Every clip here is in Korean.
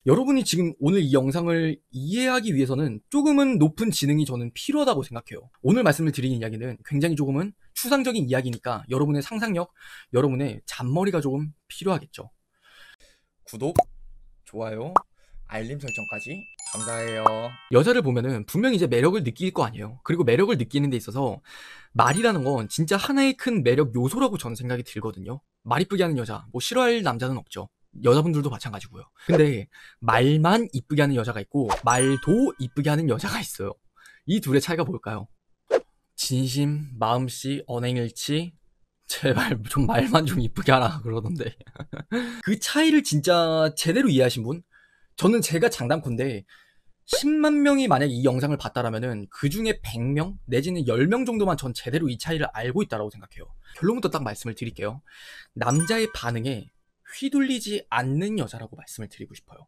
여러분이 지금 오늘 이 영상을 이해하기 위해서는 조금은 높은 지능이 저는 필요하다고 생각해요. 오늘 말씀을 드리는 이야기는 굉장히 조금은 추상적인 이야기니까 여러분의 상상력, 여러분의 잔머리가 조금 필요하겠죠. 구독, 좋아요, 알림 설정까지 감사해요. 여자를 보면은 분명히 이제 매력을 느낄 거 아니에요. 그리고 매력을 느끼는 데 있어서 말이라는 건 진짜 하나의 큰 매력 요소라고 저는 생각이 들거든요. 말 이쁘게 하는 여자, 뭐 싫어할 남자는 없죠. 여자분들도 마찬가지고요. 근데 말만 이쁘게 하는 여자가 있고 말도 이쁘게 하는 여자가 있어요. 이 둘의 차이가 뭘까요? 진심, 마음씨, 언행일치, 제발 좀 말만 좀 이쁘게 하라 그러던데. 그 차이를 진짜 제대로 이해하신 분? 저는 제가 장담컨대 10만 명이 만약 이 영상을 봤다라면은 그 중에 100명 내지는 10명 정도만 전 제대로 이 차이를 알고 있다라고 생각해요. 결론부터 딱 말씀을 드릴게요. 남자의 반응에 휘둘리지 않는 여자라고 말씀을 드리고 싶어요.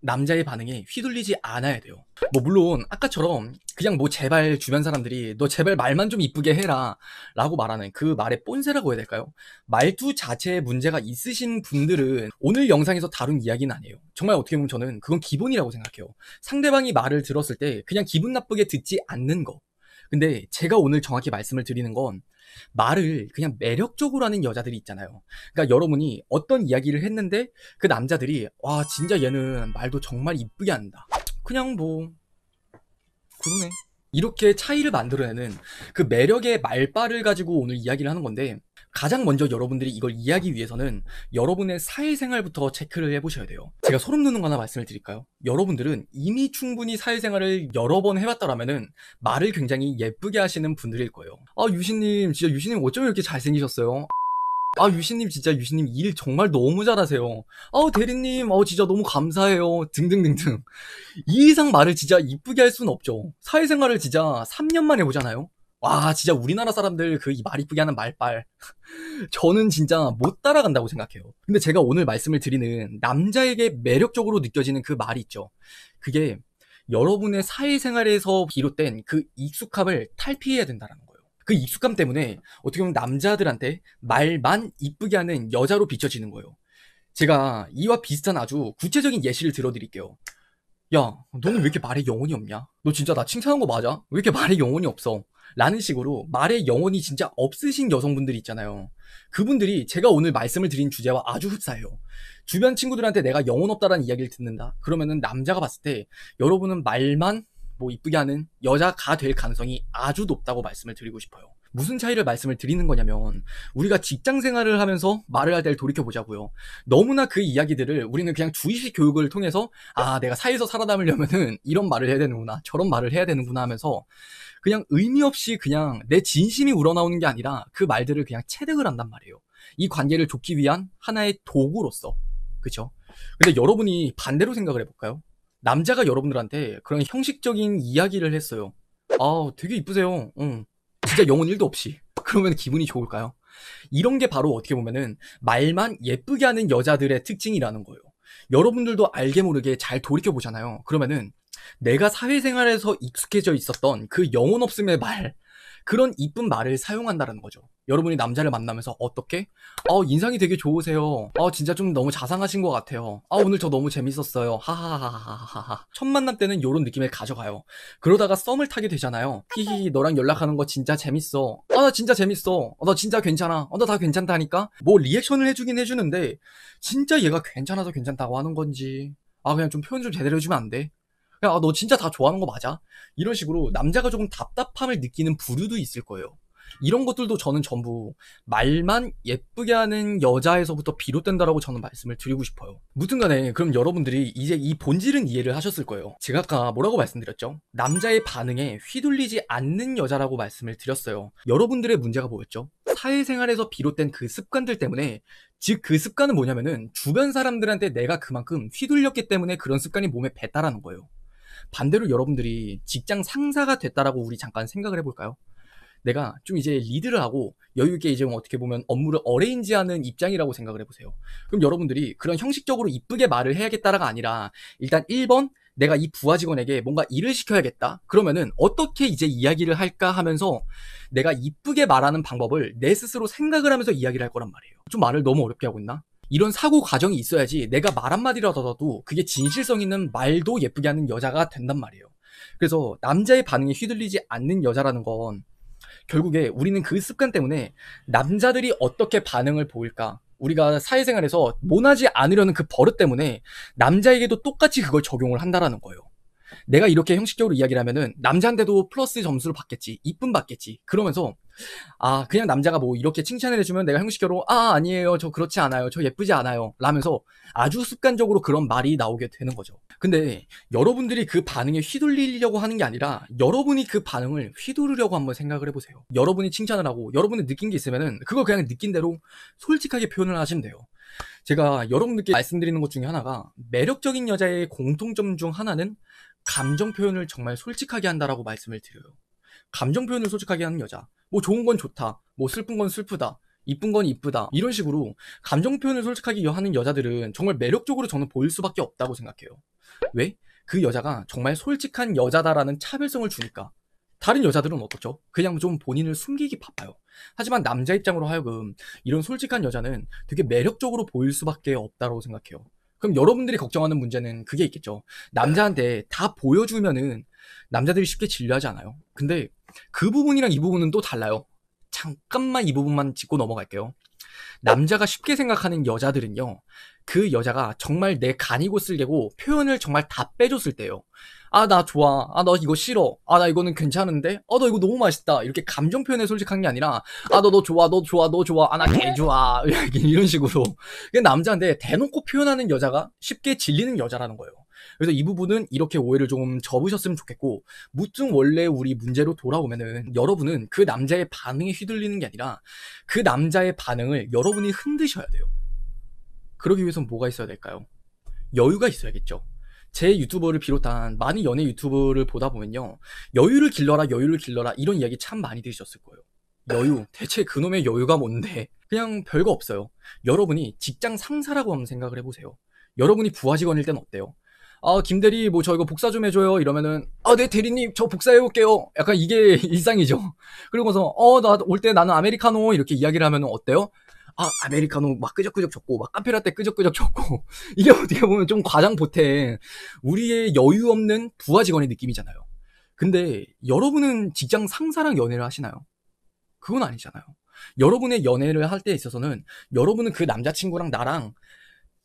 남자의 반응에 휘둘리지 않아야 돼요. 뭐 물론 아까처럼 그냥 뭐 제발 주변 사람들이 너 제발 말만 좀 이쁘게 해라 라고 말하는 그 말의 뽐새라고 해야 될까요? 말투 자체에 문제가 있으신 분들은 오늘 영상에서 다룬 이야기는 아니에요. 정말 어떻게 보면 저는 그건 기본이라고 생각해요. 상대방이 말을 들었을 때 그냥 기분 나쁘게 듣지 않는 거. 근데 제가 오늘 정확히 말씀을 드리는 건 말을 그냥 매력적으로 하는 여자들이 있잖아요. 그러니까 여러분이 어떤 이야기를 했는데 그 남자들이 와 진짜 얘는 말도 정말 이쁘게 한다. 그냥 뭐 그러네. 이렇게 차이를 만들어내는 그 매력의 말빨을 가지고 오늘 이야기를 하는 건데 가장 먼저 여러분들이 이걸 이해하기 위해서는 여러분의 사회생활부터 체크를 해보셔야 돼요. 제가 소름 돋는 거 하나 말씀을 드릴까요? 여러분들은 이미 충분히 사회생활을 여러 번 해봤다라면은 말을 굉장히 예쁘게 하시는 분들일 거예요. 아 유신님 진짜 유신님 어쩜 이렇게 잘생기셨어요? 아 유신님 진짜 유신님 일 정말 너무 잘하세요. 대리님 진짜 너무 감사해요 등등등등. 이 이상 말을 진짜 이쁘게 할 수는 없죠. 사회생활을 진짜 3년만 해보잖아요. 와 진짜 우리나라 사람들 그 말 이쁘게 하는 말빨 저는 진짜 못 따라간다고 생각해요. 근데 제가 오늘 말씀을 드리는 남자에게 매력적으로 느껴지는 그 말이 있죠. 그게 여러분의 사회생활에서 비롯된 그 익숙함을 탈피해야 된다는 거예요. 그 익숙함 때문에 어떻게 보면 남자들한테 말만 이쁘게 하는 여자로 비춰지는 거예요. 제가 이와 비슷한 아주 구체적인 예시를 들어드릴게요. 야, 너는 왜 이렇게 말에 영혼이 없냐? 너 진짜 나 칭찬한 거 맞아? 왜 이렇게 말에 영혼이 없어? 라는 식으로 말에 영혼이 진짜 없으신 여성분들이 있잖아요. 그분들이 제가 오늘 말씀을 드린 주제와 아주 흡사해요. 주변 친구들한테 내가 영혼 없다라는 이야기를 듣는다. 그러면은 남자가 봤을 때 여러분은 말만 뭐 이쁘게 하는 여자가 될 가능성이 아주 높다고 말씀을 드리고 싶어요. 무슨 차이를 말씀을 드리는 거냐면 우리가 직장 생활을 하면서 말을 할 때를 돌이켜보자고요. 너무나 그 이야기들을 우리는 그냥 주입식 교육을 통해서 내가 사회에서 살아남으려면은 이런 말을 해야 되는구나 저런 말을 해야 되는구나 하면서 그냥 의미 없이 그냥 내 진심이 우러나오는 게 아니라 그 말들을 그냥 체득을 한단 말이에요. 이 관계를 좁기 위한 하나의 도구로서. 그쵸? 근데 여러분이 반대로 생각을 해볼까요? 남자가 여러분들한테 그런 형식적인 이야기를 했어요. 되게 이쁘세요. 응. 진짜 영혼 1도 없이. 그러면 기분이 좋을까요? 이런 게 바로 어떻게 보면은 말만 예쁘게 하는 여자들의 특징이라는 거예요. 여러분들도 알게 모르게 잘 돌이켜보잖아요. 그러면은 내가 사회생활에서 익숙해져 있었던 그 영혼 없음의 말, 그런 이쁜 말을 사용한다는 거죠. 여러분이 남자를 만나면서 어떻게? 인상이 되게 좋으세요. 진짜 좀 너무 자상하신 것 같아요. 오늘 저 너무 재밌었어요. 하하하하하하. 첫 만남 때는 이런 느낌을 가져가요. 그러다가 썸을 타게 되잖아요. 히히 너랑 연락하는 거 진짜 재밌어. 나 진짜 재밌어. 나 진짜 괜찮아. 나 다 괜찮다니까. 뭐 리액션을 해주긴 해주는데 진짜 얘가 괜찮아서 괜찮다고 하는 건지 그냥 좀 표현 좀 제대로 해주면 안 돼? 야, 너 진짜 다 좋아하는 거 맞아? 이런 식으로 남자가 조금 답답함을 느끼는 부류도 있을 거예요. 이런 것들도 저는 전부 말만 예쁘게 하는 여자에서부터 비롯된다라고 저는 말씀을 드리고 싶어요. 무튼 간에 그럼 여러분들이 이제 이 본질은 이해를 하셨을 거예요. 제가 아까 뭐라고 말씀드렸죠? 남자의 반응에 휘둘리지 않는 여자라고 말씀을 드렸어요. 여러분들의 문제가 뭐였죠? 사회생활에서 비롯된 그 습관들 때문에, 즉 그 습관은 뭐냐면은 주변 사람들한테 내가 그만큼 휘둘렸기 때문에 그런 습관이 몸에 뱄다라는 거예요. 반대로 여러분들이 직장 상사가 됐다라고 우리 잠깐 생각을 해볼까요? 내가 좀 이제 리드를 하고 여유있게 이제 어떻게 보면 업무를 어레인지하는 입장이라고 생각을 해보세요. 그럼 여러분들이 그런 형식적으로 이쁘게 말을 해야겠다라가 아니라 일단 1번 내가 이 부하 직원에게 뭔가 일을 시켜야겠다. 그러면은 어떻게 이제 이야기를 할까 하면서 내가 이쁘게 말하는 방법을 내 스스로 생각을 하면서 이야기를 할 거란 말이에요. 좀 말을 너무 어렵게 하고 있나? 이런 사고 과정이 있어야지 내가 말 한마디라도 하더라도 그게 진실성 있는 말도 예쁘게 하는 여자가 된단 말이에요. 그래서 남자의 반응에 휘둘리지 않는 여자라는 건 결국에 우리는 그 습관 때문에 남자들이 어떻게 반응을 보일까, 우리가 사회생활에서 모나지 않으려는 그 버릇 때문에 남자에게도 똑같이 그걸 적용을 한다라는 거예요. 내가 이렇게 형식적으로 이야기를 하면은 남자한테도 플러스 점수를 받겠지, 이쁨 받겠지, 그러면서 그냥 남자가 뭐 이렇게 칭찬을 해주면 내가 형식적으로 아니에요, 저 그렇지 않아요, 저 예쁘지 않아요 라면서 아주 습관적으로 그런 말이 나오게 되는 거죠. 근데 여러분들이 그 반응에 휘둘리려고 하는 게 아니라 여러분이 그 반응을 휘두르려고 한번 생각을 해보세요. 여러분이 칭찬을 하고 여러분이 느낀 게 있으면은 그거 그냥 느낀 대로 솔직하게 표현을 하시면 돼요. 제가 여러분들께 말씀드리는 것 중에 하나가, 매력적인 여자의 공통점 중 하나는 감정 표현을 정말 솔직하게 한다라고 말씀을 드려요. 감정 표현을 솔직하게 하는 여자, 뭐 좋은 건 좋다, 뭐 슬픈 건 슬프다, 이쁜 건 이쁘다, 이런 식으로 감정 표현을 솔직하게 하는 여자들은 정말 매력적으로 저는 보일 수밖에 없다고 생각해요. 왜? 그 여자가 정말 솔직한 여자다라는 차별성을 주니까. 다른 여자들은 어떻죠? 그냥 좀 본인을 숨기기 바빠요. 하지만 남자 입장으로 하여금 이런 솔직한 여자는 되게 매력적으로 보일 수밖에 없다고 생각해요. 그럼 여러분들이 걱정하는 문제는 그게 있겠죠. 남자한테 다 보여주면은 남자들이 쉽게 진료하지 않아요. 근데 그 부분이랑 이 부분은 또 달라요. 잠깐만 이 부분만 짚고 넘어갈게요. 남자가 쉽게 생각하는 여자들은요, 그 여자가 정말 내 간이고 쓸개고 표현을 정말 다 빼줬을 때요. 나 좋아, 너 이거 싫어, 나 이거는 괜찮은데, 너 이거 너무 맛있다, 이렇게 감정 표현에 솔직한 게 아니라 너 좋아, 너 좋아, 너 좋아, 나 개 좋아, 이런 식으로 남자한테 대놓고 표현하는 여자가 쉽게 질리는 여자라는 거예요. 그래서 이 부분은 이렇게 오해를 좀 접으셨으면 좋겠고, 무튼 원래 우리 문제로 돌아오면은 여러분은 그 남자의 반응에 휘둘리는 게 아니라 그 남자의 반응을 여러분이 흔드셔야 돼요. 그러기 위해선 뭐가 있어야 될까요? 여유가 있어야겠죠. 제 유튜버를 비롯한 많은 연애 유튜브를 보다 보면요, 여유를 길러라, 여유를 길러라, 이런 이야기 참 많이 들으셨을 거예요. 여유, 대체 그놈의 여유가 뭔데? 그냥 별거 없어요. 여러분이 직장 상사라고 한번 생각을 해보세요. 여러분이 부하 직원일 땐 어때요? 김대리, 뭐 저 이거 복사 좀 해줘요 이러면은, 네 대리님 저 복사해올게요, 약간 이게 일상이죠. 그리고서 나 올 때 나는 아메리카노, 이렇게 이야기를 하면은 어때요? 아메리카노 막 끄적끄적 적고, 막 카페라떼 끄적끄적 적고 이게 어떻게 보면 좀 과장보태 우리의 여유 없는 부하 직원의 느낌이잖아요. 근데 여러분은 직장 상사랑 연애를 하시나요? 그건 아니잖아요. 여러분의 연애를 할 때 있어서는 여러분은 그 남자친구랑 나랑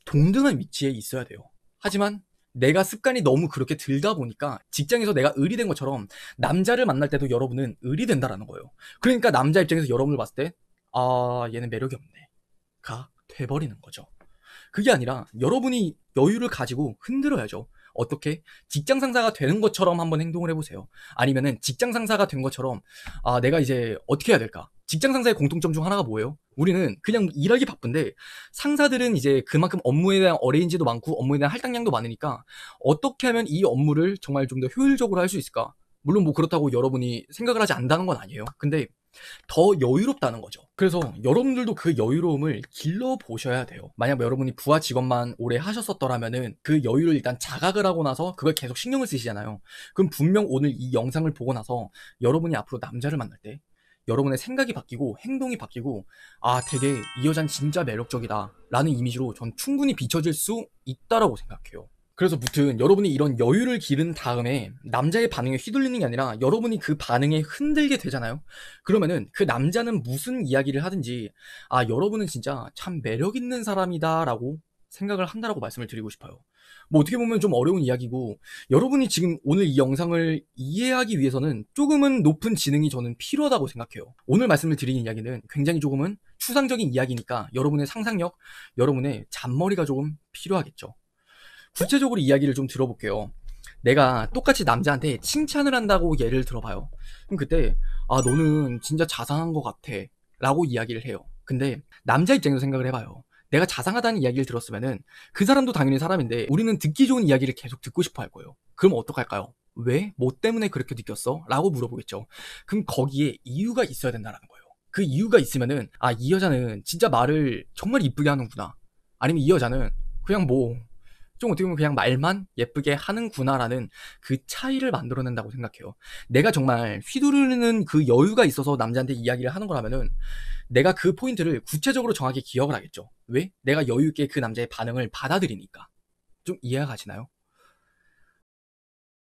동등한 위치에 있어야 돼요. 하지만 내가 습관이 너무 그렇게 들다 보니까 직장에서 내가 을이 된 것처럼 남자를 만날 때도 여러분은 을이 된다라는 거예요. 그러니까 남자 입장에서 여러분을 봤을 때 얘는 매력이 없네 가 돼버리는 거죠. 그게 아니라 여러분이 여유를 가지고 흔들어야죠. 어떻게? 직장 상사가 되는 것처럼 한번 행동을 해보세요. 아니면은 직장 상사가 된 것처럼 내가 이제 어떻게 해야 될까? 직장 상사의 공통점 중 하나가 뭐예요? 우리는 그냥 일하기 바쁜데, 상사들은 이제 그만큼 업무에 대한 어레인지도 많고 업무에 대한 할당량도 많으니까 어떻게 하면 이 업무를 정말 좀 더 효율적으로 할 수 있을까? 물론 뭐 그렇다고 여러분이 생각을 하지 않는다는 건 아니에요. 근데 더 여유롭다는 거죠. 그래서 여러분들도 그 여유로움을 길러보셔야 돼요. 만약 여러분이 부하 직원만 오래 하셨었더라면은 그 여유를 일단 자각을 하고 나서 그걸 계속 신경을 쓰시잖아요. 그럼 분명 오늘 이 영상을 보고 나서 여러분이 앞으로 남자를 만날 때 여러분의 생각이 바뀌고 행동이 바뀌고, 되게 이 여자는 진짜 매력적이다 라는 이미지로 전 충분히 비춰질 수 있다라고 생각해요. 그래서 무튼 여러분이 이런 여유를 기른 다음에 남자의 반응에 휘둘리는 게 아니라 여러분이 그 반응에 흔들게 되잖아요. 그러면은 그 남자는 무슨 이야기를 하든지 여러분은 진짜 참 매력 있는 사람이다 라고 생각을 한다라고 말씀을 드리고 싶어요. 뭐 어떻게 보면 좀 어려운 이야기고, 여러분이 지금 오늘 이 영상을 이해하기 위해서는 조금은 높은 지능이 저는 필요하다고 생각해요. 오늘 말씀을 드리는 이야기는 굉장히 조금은 추상적인 이야기니까 여러분의 상상력, 여러분의 잔머리가 조금 필요하겠죠. 구체적으로 이야기를 좀 들어볼게요. 내가 똑같이 남자한테 칭찬을 한다고 예를 들어봐요. 그럼 그때 너는 진짜 자상한 것 같아 라고 이야기를 해요. 근데 남자 입장에서 생각을 해봐요. 내가 자상하다는 이야기를 들었으면은 그 사람도 당연히 사람인데 우리는 듣기 좋은 이야기를 계속 듣고 싶어 할 거예요. 그럼 어떡할까요? 왜? 뭐 때문에 그렇게 느꼈어? 라고 물어보겠죠. 그럼 거기에 이유가 있어야 된다는 거예요. 그 이유가 있으면은 이 여자는 진짜 말을 정말 이쁘게 하는구나, 아니면 이 여자는 그냥 뭐 좀 어떻게 보면 그냥 말만 예쁘게 하는구나라는 그 차이를 만들어낸다고 생각해요. 내가 정말 휘두르는 그 여유가 있어서 남자한테 이야기를 하는 거라면은 내가 그 포인트를 구체적으로 정확히 기억을 하겠죠. 왜? 내가 여유 있게 그 남자의 반응을 받아들이니까. 좀 이해가 가시나요?